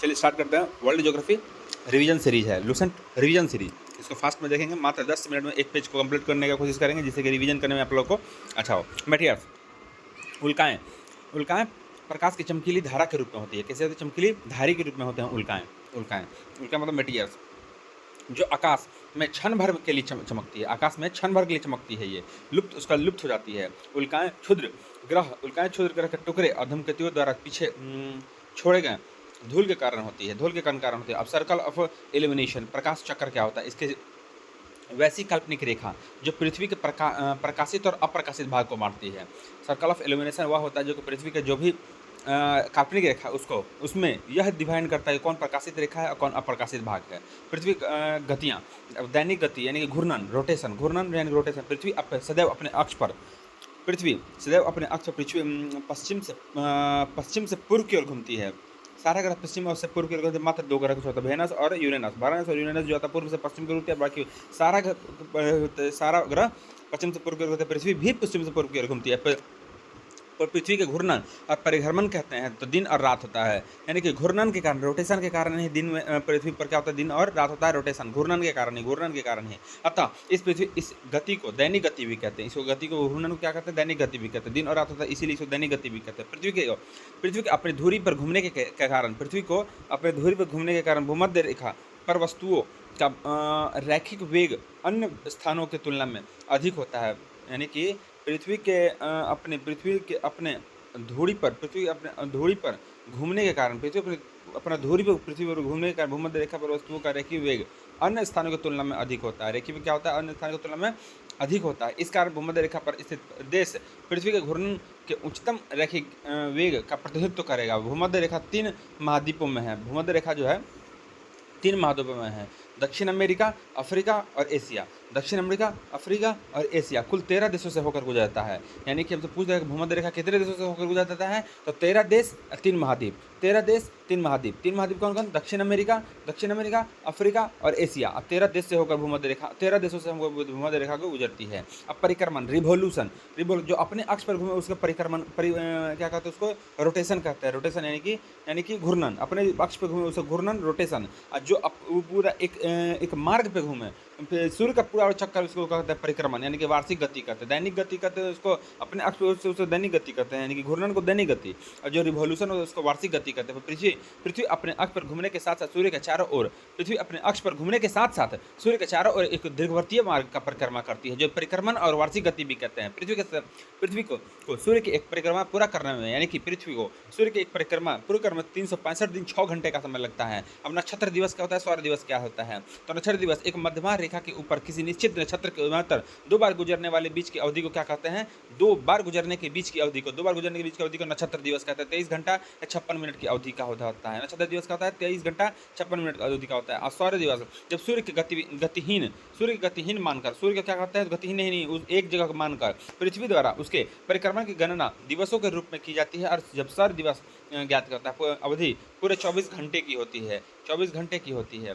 चलिए स्टार्ट करते हैं। वर्ल्ड ज्योग्राफी रिवीजन सीरीज है, लुसेंट रिवीजन सीरीज। इसको फास्ट में देखेंगे, मात्र 10 मिनट में एक पेज को कंप्लीट करने की कोशिश करेंगे, जिससे कि रिवीजन करने में आप लोगों को अच्छा हो। मेटियर्स, उल्काएँ। उल्काएँ प्रकाश की चमकीली धारा के रूप में होती है। कैसे होती है? चमकीली धारी के रूप में होते हैं उल्काएँ। उल्काएँ उल्का मतलब मेटियर्स, जो आकाश में क्षण भर के लिए चमकती है। आकाश में क्षण भर के लिए चमकती है, ये लुप्त हो जाती है। उल्काएँ क्षुद्र ग्रह के टुकड़े और धूमकेतुओं द्वारा पीछे छोड़े गए धूल के कारण होती है। अब सर्कल ऑफ इल्यूमिनेशन, प्रकाश चक्र क्या होता है? इसके वैसी काल्पनिक रेखा जो पृथ्वी के प्रकाशित और अप्रकाशित भाग को बांटती है। सर्कल ऑफ इल्यूमिनेशन वह होता है जो कि पृथ्वी के जो भी काल्पनिक रेखा उसमें यह डिफाइन करता है कौन प्रकाशित रेखा है और कौन अप्रकाशित भाग है। पृथ्वी गतियाँ, दैनिक गति यानी कि घूर्णन यानी रोटेशन। पृथ्वी सदैव अपने अक्ष पर पश्चिम से पूर्व की ओर घूमती है। सारा ग्रह पश्चिम और से पूर्व की ओर घूमते, मात्र 2 ग्रह कुछ होता है, वेनस और यूरेनस जो होता है पूर्व से पश्चिम की ओर घूमती है। बाकी सारा ग्रह पश्चिम से पूर्व की ओर घूमते हैं। पृथ्वी भी पश्चिम से पूर्व की ओर घूमती है। पर पृथ्वी के घूर्णन और परिभ्रमण कहते हैं तो दिन और रात होता है, यानी कि घूर्णन के कारण, रोटेशन के कारण ही दिन में पृथ्वी पर क्या होता है? दिन और रात होता है। रोटेशन घूर्णन के कारण ही। अतः इस गति को दैनिक गति भी कहते हैं। इसको गति को, घूर्णन को क्या कहते हैं? दैनिक गति भी कहते हैं। दिन और रात होता है, इसीलिए इसको दैनिक गति भी कहते हैं। पृथ्वी के अपनी धुरी पर घूमने के कारण भूमध्य रेखा पर वस्तुओं का रैखिक वेग अन्य स्थानों की तुलना में अधिक होता है। यानी कि पृथ्वी के अपने धुरी पर घूमने के कारण भूमध्य रेखा पर वस्तुओं का रेखीय वेग अन्य स्थानों की तुलना में अधिक होता है। रेखीय क्या होता है? अन्य स्थानों की तुलना में अधिक होता है। इस कारण भूमध्य रेखा पर स्थित देश पृथ्वी के घूर्णन के उच्चतम रैखिक वेग का प्रतिनिधित्व करेगा। भूमध्य रेखा 3 महाद्वीपों में है। भूमध्य रेखा जो है 3 महाद्वीपों में है: दक्षिण अमेरिका, अफ्रीका और एशिया। कुल 13 देशों से होकर गुजरता है। यानी कि हमसे पूछ रहे हैं भूमध्य रेखा कितने देशों से होकर गुजरता है? तो 13 देश 3 महाद्वीप। 13 देश 3 महाद्वीप। 3 महाद्वीप कौन कौन? दक्षिण अमेरिका, अफ्रीका और एशिया। अब 13 देश से होकर तेरह देशों से भूमध्य रेखा को गुजरती है। अब परिक्रमण, रिवोल्यूशन, जो अपने अक्ष पर घूमे उसका परिक्रमण, क्या कहते हैं? उसको रोटेशन कहते हैं। रोटेशन यानी कि घूर्णन, अपने अक्ष पर घूमे उसको घूर्णन, रोटेशन। जो पूरा एक मार्ग पे घूमे, सूर्य का पूरा चक्कर, उसको कहते हैं परिक्रमण, यानी कि वार्षिक गति कहते हैं। दैनिक गति कहते हैं उसको, अपने अक्ष पे उसको दैनिक गति कहते हैं, यानी कि घूर्णन को दैनिक गति। और जो रिवोल्यूशन है उसको वार्षिक गति कहते हैं। पृथ्वी अपने अक्ष पर घूमने के साथ साथ सूर्य के चारों ओर एक दीर्घवृत्तीय मार्ग का परिक्रमा करती है, जो परिक्रमण और वार्षिक गति भी कहते हैं। पृथ्वी को सूर्य की एक परिक्रमा पूरा करने में, यानी कि पृथ्वी को सूर्य की एक परिक्रमा पूरा करने में 365 दिन 6 घंटे का समय लगता है। अब नक्षत्र दिवस क्या होता है? सौर दिवस क्या होता है? तो नक्षत्र दिवस एक मध्यमा रेखा के ऊपर किसी निश्चित नक्षत्र के मात्र 2 बार गुजरने वाले बीच की अवधि को क्या कहते हैं? 2 बार गुजरने के बीच की अवधि को नक्षत्र दिवस कहते हैं। 23 घंटा या 56 मिनट की अवधि का होता है। नक्षत्र दिवस का होता है 23 घंटा 56 मिनट की अवधि का होता है। और सौर दिवस जब सूर्य की गतिहीन मानकर, सूर्य का क्या कहते हैं? गतिहीन नहीं, एक जगह मानकर पृथ्वी द्वारा उसके परिक्रमण की गणना दिवसों के रूप में की जाती है। और जब सौर दिवस ज्ञात करता है, अवधि पूरे 24 घंटे की होती है।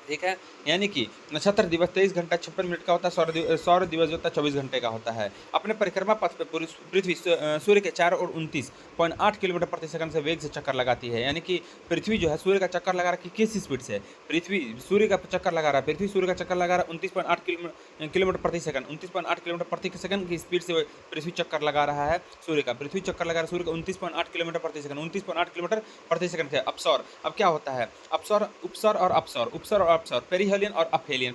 ठीक है, यानी कि नक्षत्र दिवस 23 घंटा 56 मिनट का होता है। सौर दिवस जो होता है 24 घंटे का होता है। अपने परिक्रमा पथ पर पूरी पृथ्वी सूर्य के चारों ओर 29.8 किलोमीटर प्रति सेकंड से वेग से चक्कर लगाती है। यानी कि पृथ्वी जो है सूर्य का चक्कर लगा रहा है किस स्पीड से? पृथ्वी सूर्य का चक्कर लगा रहा है 29.8 किलोमीटर प्रति सेकंड। 29.8 किलोमीटर प्रति सेकंड की स्पीड से पृथ्वी चक्कर लगा रहा है सूर्य का। 29.8 किलोमीटर प्रति सेकंड, 29.8 किलोमीटर प्रति सेकंड है। अपसौर, अब क्या होता है? उपसौर और अपसौर, पेरिहेलियन और अपहेलियन।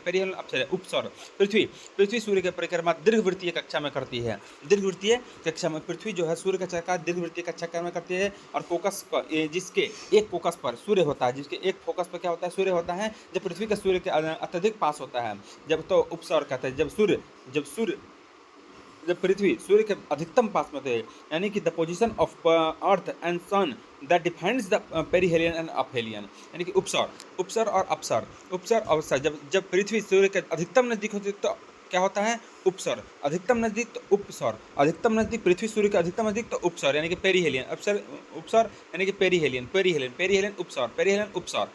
उपसौर, पृथ्वी सूर्य की परिक्रमा दीर्घवृत्तीय कक्षा में करती है। पृथ्वी जो है सूर्य का चक्कर दीर्घवृत्तीय कक्षा में करती है। और फोकस पर, जिसके एक फोकस पर सूर्य होता है, क्या होता है? सूर्य होता है। जब पृथ्वी का सूर्य के अत्यधिक पास होता है, जब तो उपसौर कहते हैं। जब पृथ्वी सूर्य के अधिकतम पास में होते हैं, यानी कि the position of earth and sun that defines the perihelion and aphelion. यानी कि उपसौर और अपसौर। जब पृथ्वी सूर्य के अधिकतम नजदीक होती है तो क्या होता है? उपसौर। अधिकतम नजदीक तो उपसौर। अधिकतम नजदीक, पृथ्वी सूर्य के अधिकतम नजदीक तो उपसौर, यानी कि पेरिहेलियन। उपसौर यानी कि पेरिहेलियन उपसौर।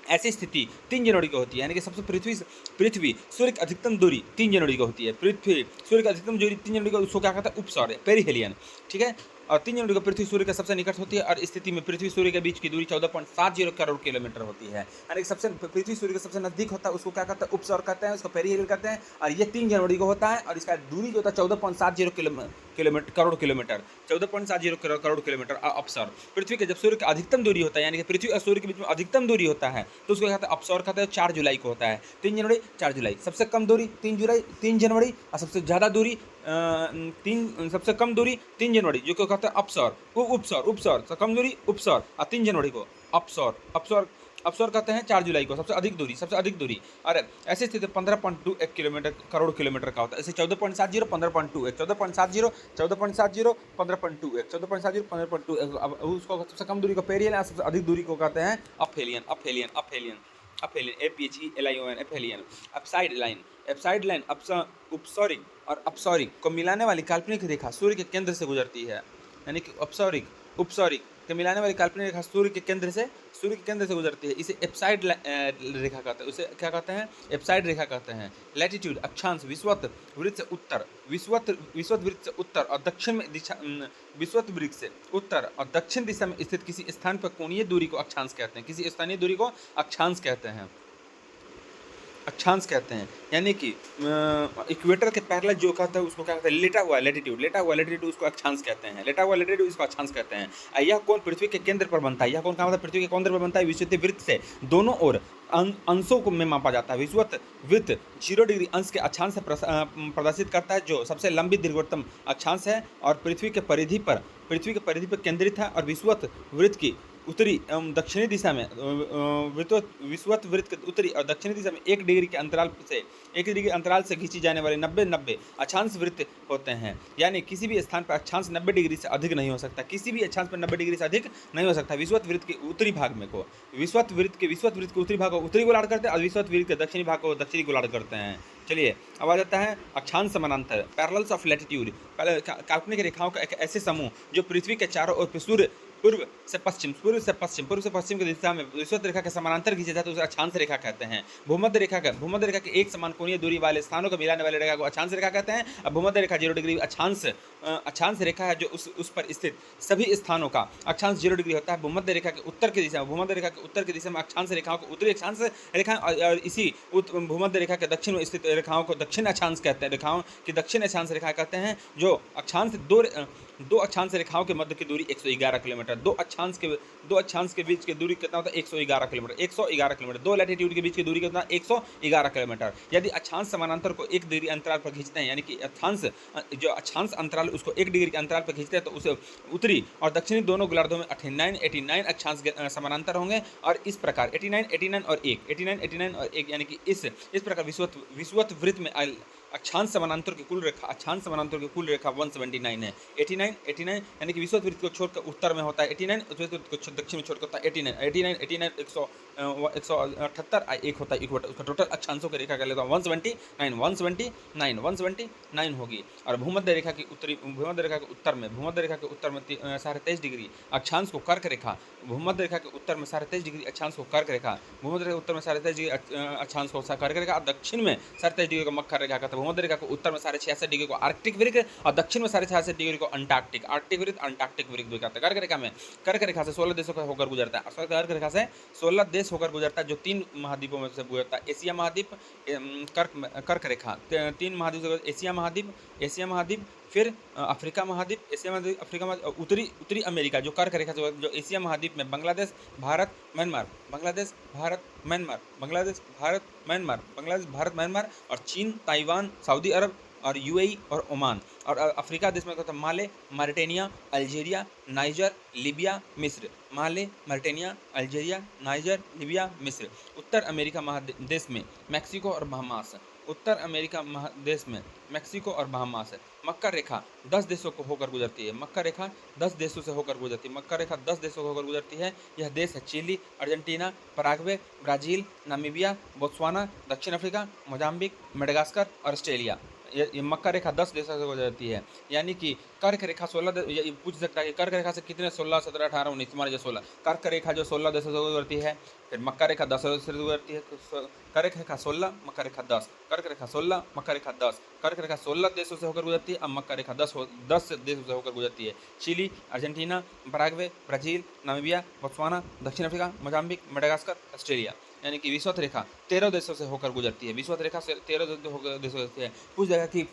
ऐसी स्थिति 3 जनवरी को होती है, यानी कि सबसे पृथ्वी सूर्य की अधिकतम दूरी 3 जनवरी को होती है। पृथ्वी सूर्य की अधिकतम दूरी 3 जनवरी को, उसको क्या कहता है? उपसौर, पेरिहेलियन। ठीक है, और 3 जनवरी को पृथ्वी सूर्य के सबसे निकट होती है और इस स्थिति में पृथ्वी सूर्य के बीच की दूरी 14.70 करोड़ किलोमीटर होती है। यानी कि सबसे पृथ्वी सूर्य के सबसे नजदीक होता है उसको क्या कहते हैं, उपसौर कहते हैं, उसको पेरिहेलियल कहते हैं। और ये 3 जनवरी को होता है और इसका दूरी जो होता है 14.70 kilometre crore kilometre, 14.70 crore kilometre अपसौर। पृथ्वी के जब सूर्य का अधिकतम दूरी होता है, यानी कि पृथ्वी और सूर्य के बीच में अधिकतम दूरी होता है, तो उसको कहते हैं अपसौर कहते हैं। 4 जुलाई को होता है, 3 जनवरी 4 जुलाई। सबसे कम दूरी 3 जनवरी और सबसे ज़्यादा दूरी सबसे कम दूरी 3 जनवरी, जो कि कहते हैं अपसौर। वो उपसौर सबसे कम दूरी उपसौर, और 3 जनवरी को अपसौर कहते हैं। 4 जुलाई को सबसे अधिक दूरी। और ऐसी स्थिति 15.21 किलोमीटर करोड़ किलोमीटर का होता है। ऐसे 14.70 15.21 14.70 14.70 15.21 14.70 15.21। अब उसको सबसे कम दूरी को पेरिहेलियन, सबसे अधिक दूरी को कहते हैं अपहेलियन। APHELION एफेलियन। अपसाइड लाइन उपसौरिक और अपसौरिक को मिलाने वाली काल्पनिक रेखा सूर्य के केंद्र से गुजरती है। यानी कि उपसौरिक के मिलाने वाली काल्पनिक रेखा सूर्य के केंद्र से गुजरती है। इसे एप्साइड रेखा कहते हैं। उसे क्या कहते हैं? एप्साइड रेखा कहते हैं। लैटिट्यूड अक्षांश विषुवत वृत्त से उत्तर, विषुवत वृत्त से उत्तर और दक्षिण में दिशा, विषुवत वृत्त से उत्तर और दक्षिण दिशा में स्थित किसी स्थान पर कोणीय दूरी को अक्षांश कहते हैं। किसी स्थानीय दूरी को अक्षांश कहते हैं। यानी कि इक्वेटर के पैरेलल जो कहता है उसको क्या कहते हैं? लेटा हुआ लैटिट्यूड उसको अक्षांश कहते हैं। यह कोण पृथ्वी के केंद्र पर बनता है। यह कोण कहाँ होता है? पृथ्वी के केंद्र पर बनता है। विषुवत वृत्त से दोनों ओर अंशों को में मापा जाता है। विषुवत वृत्त 0 डिग्री अंश के अक्षांश से प्रदर्शित करता है, जो सबसे लंबी दीर्घवृत्तम अक्षांश है और पृथ्वी के परिधि पर केंद्रित है। और विषुवत वृत्त की उत्तरी एवं दक्षिणी दिशा में विषुवत वृत्त के उत्तरी और दक्षिणी दिशा में 1 डिग्री के अंतराल से खींची जाने वाले 90 अक्षांश वृत्त होते हैं। यानी किसी भी स्थान पर अक्षांश 90 डिग्री से अधिक नहीं हो सकता। विषुवत वृत्त के उत्तरी भाग में को विषुवत वृत्त के उत्तरी भाग को उत्तरी गोलार्ध करते हैं और विषुवत वृत्त के दक्षिणी भाग को दक्षिणी गोलार्ध करते हैं। चलिए अब आ जाता है अक्षांश समानांतर, पैरेलल्स ऑफ लैटिट्यूड। काल्पनिक रेखाओं का एक ऐसे समूह जो पृथ्वी के चारों ओर सूर्य पूर्व से पश्चिम की दिशा में विषुवत रेखा के समानांतर खींचे जाते हैं, उसे अक्षांश रेखा कहते हैं। भूमध्य रेखा के एक समान कोणीय दूरी वाले स्थानों को मिलाने वाले रेखा को अक्षांश रेखा कहते हैं। अब भूमध्य रेखा 0 डिग्री अक्षांश रेखा है, जो उस पर स्थित सभी स्थानों का अक्षांश 0 डिग्री होता है। भूमध्य रेखा के उत्तर की दिशा में अक्षांश रेखाओं को उत्तरी अक्षांश रेखा और इसी भूमध्य रेखा के दक्षिण में स्थित रेखाओं को दक्षिण अक्षांश कहते हैं। रेखाओं की दक्षिण अक्षांश रेखा कहते हैं, जो दो अक्षांश रेखाओं के मध्य की दूरी 111 किलोमीटर। दो अक्षांश के बीच की दूरी कितना होता है? 111 किलोमीटर। दो लैटिट्यूड के बीच की दूरी कितना? 111 किलोमीटर। यदि अक्षांश समानांतर को 1 डिग्री अंतराल पर खींचते हैं, यानी कि अक्षांश अंतराल उसको 1 डिग्री के अंतराल पर खींचते हैं, तो उसे उत्तरी और दक्षिणी दोनों गोलार्धों में 89 अक्षांश समानांतर होंगे। और इस प्रकार 89 और 1 यानी कि इस प्रकार विषुवत वृत्त में अक्षांश समानांतर की कुल रेखा 179 है। 89 यानी कि विषुवत वृत्त को छोड़कर उत्तर में होता है 89, विषुवत वृत्त को दक्षिण में छोड़कर होता है 89 178 एक होता है इक्वेटर। उसका टोटल अक्षांशों की रेखा कर लेता हूँ 179 होगी। और भूमध्य रेखा के उत्तर में 23.5 डिग्री अक्षांश को कर्क रेखा, भूमध्य रेखा के उत्तर में 23.5 डिग्री अक्षांश को कर्क रेखा, भूमध्य रेखा के उत्तर में 23.5 डिग्री अक्षांश को कर्क रेखा, दक्षिण में 23.5 डिग्री को मकर रेखा कहते हैं। भूमध्य रेखा को उत्तर में 66.5 डिग्री को आर्कटिक वृत्त और दक्षिण में 66.5 डिग्री को अंटार्कटिक वृत्त भी कहते हैं। कर्क रेखा से 16 देशों का होकर गुजरता है। कर्क रेखा से 16 देश होकर गुजरता है, जो 3 महाद्वीपों में से गुजरता है। एशिया महाद्वीप, कर्क रेखा 3 महाद्वीप से, एशिया महाद्वीप, फिर अफ्रीका महाद्वीप, उत्तरी अमेरिका जो कर्क रेखा से, जो एशिया महाद्वीप में बांग्लादेश, भारत, म्यांमार और चीन, ताइवान, सऊदी अरब और यूएई और ओमान। और अफ्रीका देश में कहते हैं माले, मॉरिटेनिया, अल्जीरिया, नाइजर, लीबिया, मिस्र। उत्तर अमेरिका महादेश में मैक्सिको और बहामास। मकर रेखा 10 देशों को होकर गुजरती है। मकर रेखा 10 देशों से होकर गुजरती है। यह देश है Chile, Argentina, Paraguay, Brazil, Namibia, Botswana, दक्षिण अफ्रीका, मोजाम्बिक, मेडागास्कर और ऑस्ट्रेलिया। ये मक्का रेखा 10 देशों से गुजरती है, यानी कि कर्क रेखा 16 ये पूछ सकता है कि कर्क रेखा से कितने 16 17 18 19 तुम्हारे जो 16 कर्क रेखा जो 16 देशों से गुजरती है, फिर मक्का रेखा 10 देशों से गुजरती है, तो कर्क रेखा 16 मक्का रेखा 10, कर्क रेखा 16 मक्का रेखा 10, कर्क रेखा 16 देशों से होकर गुजरती है, अब मक्का रेखा 10 देशों से होकर गुजरती है। Chile, Argentina, Paraguay, Brazil, Namibia, Botswana, दक्षिण अफ्रीका, मोजाम्बिक, मेडागास्कर, ऑस्ट्रेलिया, यानी कि विषुवत रेखा 13 देशों से होकर गुजरती है। विषुवत रेखा से 13 देशों से होती है। पूछ जाएगा कि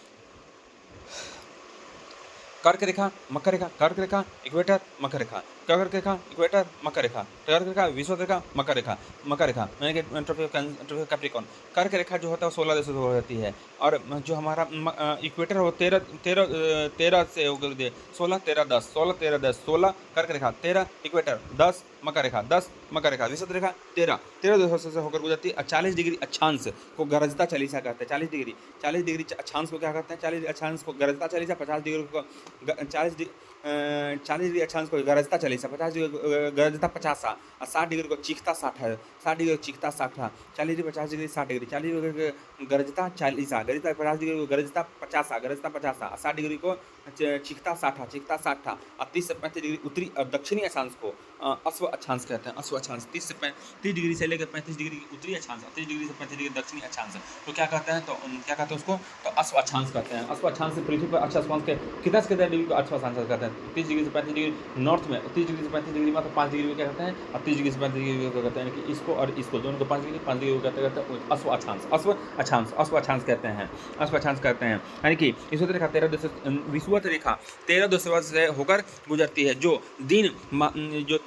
कर्क रेखा, मकर रेखा, कर्क रेखा, इक्वेटर, मकर रेखा, कर्क रेखा, इक्वेटर, मकर रेखा, कर्क रेखा, विषुवत रेखा, मकर रेखा, मकर रेखा, यानी कि ट्रॉपिक ऑफ कैप्रिकॉर्न। कर्क रेखा जो होता है वो 16 देशों से हो जाती है, और जो हमारा इक्वेटर वो 13 से होकर 16 13 10 16 13 10 16 कर्क रेखा, 13 इक्वेटर, 10 मकर रेखा, 10 मकर रेखा, विषुवत रेखा 13 देशों से होकर गुजरती है। 40 डिग्री अक्षांश को गरजता चालीसा कहते हैं। 40 डिग्री अक्षांश को क्या कहते हैं? 40 अक्षांश को गरजता चालीसा, 50 डिग्री को 40 डिग्री अक्षांश को गरजता चालीसा, 50 डिग्री गरजता 50, और 60 डिग्री को चीखता 60 है, 60 डिग्री को चीखता 60, 40 डिग्री 50 डिग्री 60 डिग्री, 40 डिग्री को गरजता चालीसा, गरजता 50 डिग्री को गरजता 50, गरजता 50, और 60 डिग्री को चीखता 60, चीखता 60, और 30 से 35 डिग्री उत्तरी और दक्षिणी अक्षांश को अश्व अक्षांश कहते हैं। अश्व अक्षांश 30 डिग्री से लेकर 35 डिग्री की उत्तरी अक्षांश, 30 डिग्री से 35 डिग्री दक्षिणी अक्षांश, तो क्या कहते हैं? तो क्या कहते हैं उसको? तो अश्व अक्षांश कहते हैं। अश्व अक्षांश से पृथ्वी पर अश्व अक्षांश के कितना डिग्री को अश्व अक्षांश कहते हैं? 30 डिग्री से 35 डिग्री नॉर्थ में, 30 डिग्री से 35 डिग्री में, तो 5 डिग्री में क्या कहते हैं? और 30 डिग्री से 35 डिग्री को कहते हैं कि इसको और इसको दोनों को 5 डिग्री को कहते हैं अश्व अक्षांश। अश्व अक्षांश कहते हैं, अश्व अक्षांश कहते हैं, यानी कि विषुवत रेखा 13 देशों से होकर गुजरती है, जो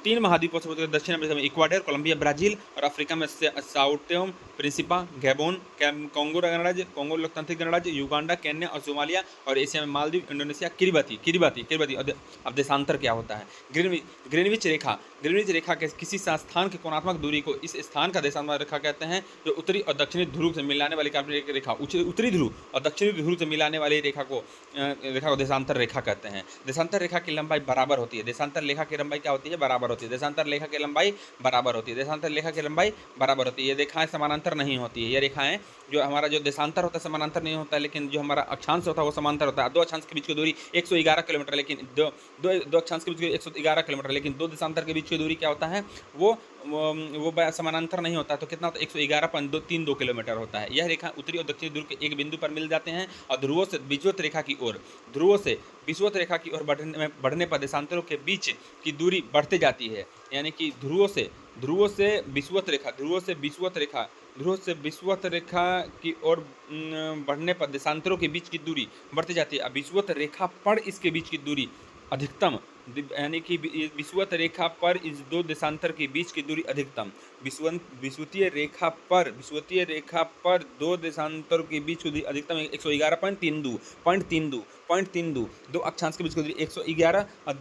3 महाद्वीपों से दक्षिण अमेरिका में इक्वाडोर, कोलंबिया, ब्राजील, और अफ्रीका में Sao Tomé, Principia, Gabon, Congo गणराज्य, कोंगो लोकतांत्रिक गणराज्य, युगांडा, केन्या और सोमालिया, और एशिया में मालदीव, इंडोनेशिया, किरिबाती। अब देशांतर क्या होता है? ग्रीनविच रेखा के किसी स्थान की कोणात्मक दूरी को इस स्थान का देशांतर रेखा कहते हैं, जो उत्तरी और दक्षिणी ध्रुव से मिलाने वाली काल्पनिक रेखा, उत्तरी ध्रुव और दक्षिणी ध्रुव से मिलाने वाली रेखा को देशांतर रेखा कहते हैं। देशांतर रेखा की लंबाई बराबर होती है। देशांतर रेखा की लंबाई क्या होती है? बराबर होती है। देशांतर रेखा की लंबाई बराबर होती है। देशांतर रेखा की लंबाई बराबर होती है। ये रेखाएं समानांतर नहीं होती है। ये रेखाएं जो हमारा जो देशांतर होता है समानांतर नहीं होता है, लेकिन जो हमारा अक्षांश होता है वो समांतर होता है। दो अक्षांश के बीच की दूरी 111 किलोमीटर, लेकिन दो अक्षांश के बीच की 111 किलोमीटर, लेकिन दो देशांतर के बीच की दूरी क्या होता है? वो समानांतर नहीं होता। तो कितना होता है? 111.32 किलोमीटर होता है। यह रेखा उत्तरी और दक्षिणी ध्रुव के एक बिंदु पर मिल जाते हैं, और ध्रुवों से विषुवत रेखा की ओर बढ़ने पर देशांतरों के बीच की दूरी बढ़ते जाती है, यानी कि ध्रुवों से विषुवत रेखा की ओर बढ़ने पर देशांतरों के बीच की दूरी बढ़ती जाती है। अब विषुवत रेखा पर इसके बीच की दूरी अधिकतम, यानी कि विषुवत रेखा पर इस दो देशांतर के बीच की दूरी अधिकतम, विषुवतीय रेखा पर दो देशांतर के बीच की दूरी अधिकतम 111.32 दो अक्षांश के बीच की दूरी 111, और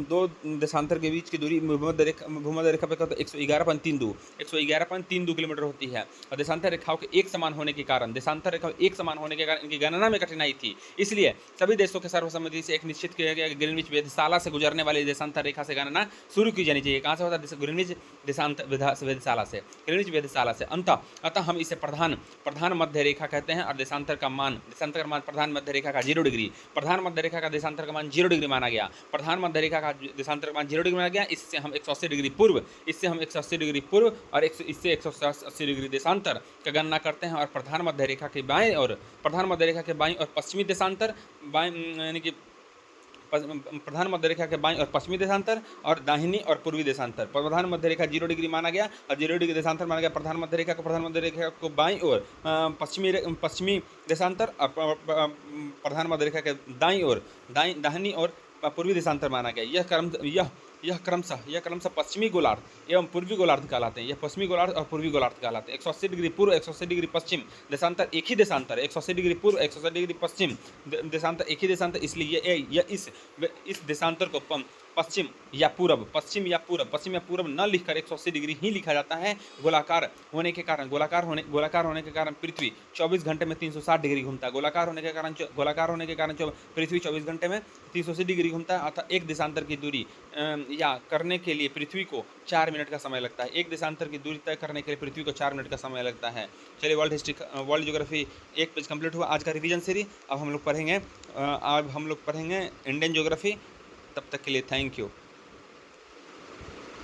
दो देशांतर के बीच की दूरी भूमध्य रेखा पर 111.32 किलोमीटर होती है। और देशांतर रेखाओं के एक समान होने के कारण इनकी गणना में कठिनाई थी, इसलिए सभी देशों के सर्वसम्मति से एक निश्चित किया गया ग्रीनविच वेधशाला से गुजरने वाली देशांतर रेखा से गणना शुरू की जानी चाहिए। कहाँ से होता है? ग्रीनविच वेधशाला से। अतः हम इसे प्रधान मध्य रेखा कहते हैं, और देशांतर का मान प्रधान मध्य रेखा का 0 डिग्री, प्रधान मध्य रेखा का देशांतर का मान 0 डिग्री माना गया। प्रधान मध्य रेखा का देशांतर का मान 0 डिग्री माना गया। इससे हम 180 डिग्री पूर्व और इससे 180 डिग्री देशांतर का गणना करते हैं, और प्रधान मध्य रेखा के बाएं और पश्चिमी देशांतर, यानी कि प्रधान मध्य रेखा के बाईं और पश्चिमी देशांतर, और दाहिनी और पूर्वी देशांतर। प्रधान मध्य रेखा 0 डिग्री माना गया, और 0 डिग्री देशांतर माना गया प्रधान मध्य रेखा को बाईं और पश्चिमी देशांतर, और प्रधान मध्य रेखा के दाहिनी और पूर्वी देशांतर माना गया। यह क्रमशः पश्चिमी गोलार्ध एवं पूर्वी गोलार्ध कहलाते हैं। यह पश्चिमी गोलार्ध और पूर्वी गोलार्ध कहलाते हैं। 180 डिग्री पूर्व, 180 डिग्री पश्चिम देशांतर एक ही देशांतर, 180 डिग्री पूर्व, 180 डिग्री पश्चिम देशांतर एक ही देशांतर, इसलिए इस देशांतर को पश्चिम या पूरब, पश्चिम या पूरब न लिखकर 180 डिग्री ही लिखा जाता है। गोलाकार होने के कारण पृथ्वी 24 घंटे में 360 डिग्री घूमता है। गोलाकार होने के कारण जो पृथ्वी 24 घंटे में 380 डिग्री घूमता है, अर्थात एक देशांतर की दूरी या करने के लिए पृथ्वी को 4 मिनट का समय लगता है। एक देशांतर की दूरी तय करने के लिए पृथ्वी को 4 मिनट का समय लगता है। चलिए, वर्ल्ड ज्योग्राफी एक पेज कंप्लीट हुआ आज का रिवीजन सीरीज। अब हम लोग पढ़ेंगे इंडियन ज्योग्राफी। तब तक के लिए थैंक यू।